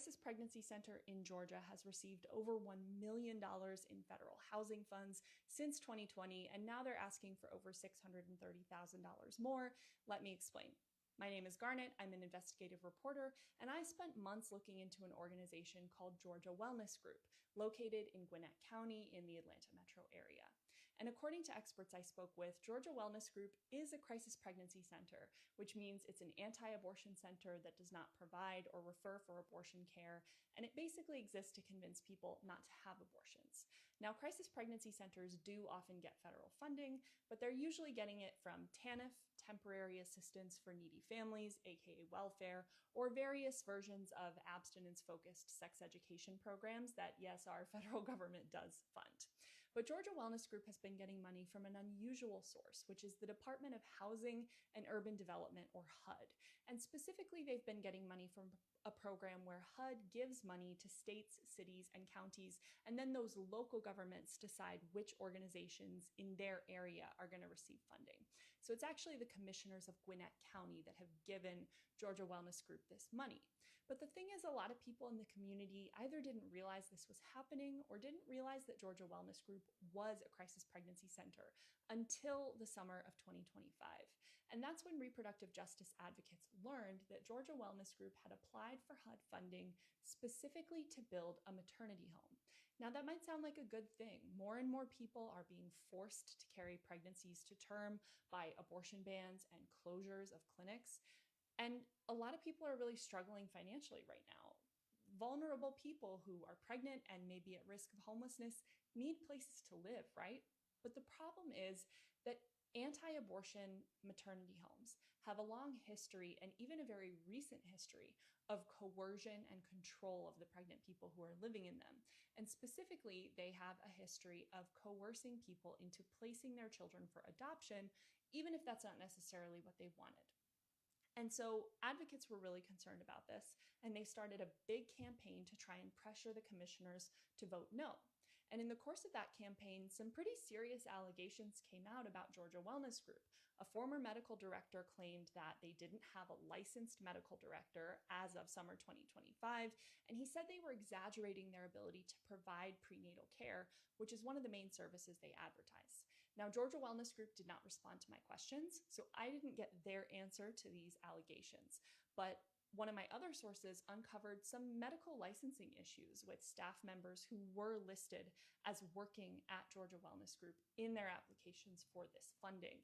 Crisis Pregnancy Center in Georgia has received over $1 million in federal housing funds since 2020, and now they're asking for over $630,000 more. Let me explain. My name is Gwinnett. I'm an investigative reporter, and I spent months looking into an organization called Georgia Wellness Group, located in Gwinnett County in the Atlanta metro area. And according to experts I spoke with, Georgia Wellness Group is a crisis pregnancy center, which means it's an anti-abortion center that does not provide or refer for abortion care, and it basically exists to convince people not to have abortions. Now, crisis pregnancy centers do often get federal funding, but they're usually getting it from TANF, Temporary Assistance for Needy Families, aka welfare, or various versions of abstinence-focused sex education programs that, yes, our federal government does fund. But Georgia Wellness Group has been getting money from an unusual source, which is the Department of Housing and Urban Development, or HUD. And specifically, they've been getting money from a program where HUD gives money to states, cities, and counties, and then those local governments decide which organizations in their area are going to receive funding. So it's actually the commissioners of Gwinnett County that have given Georgia Wellness Group this money. But the thing is, a lot of people in the community either didn't realize this was happening or didn't realize that Georgia Wellness Group was a crisis pregnancy center until the summer of 2025. And that's when reproductive justice advocates learned that Georgia Wellness Group had applied for HUD funding specifically to build a maternity home. Now, that might sound like a good thing. More and more people are being forced to carry pregnancies to term by abortion bans and closures of clinics. And a lot of people are really struggling financially right now. Vulnerable people who are pregnant and may be at risk of homelessness need places to live, right? But the problem is that anti-abortion maternity homes have a long history, and even a very recent history, of coercion and control of the pregnant people who are living in them. And specifically, they have a history of coercing people into placing their children for adoption, even if that's not necessarily what they wanted. And so advocates were really concerned about this, and they started a big campaign to try and pressure the commissioners to vote no. And in the course of that campaign, some pretty serious allegations came out about Georgia Wellness Group. A former medical director claimed that they didn't have a licensed medical director as of summer 2025, and he said they were exaggerating their ability to provide prenatal care, which is one of the main services they advertise. Now, Georgia Wellness Group did not respond to my questions, so I didn't get their answer to these allegations. But one of my other sources uncovered some medical licensing issues with staff members who were listed as working at Georgia Wellness Group in their applications for this funding.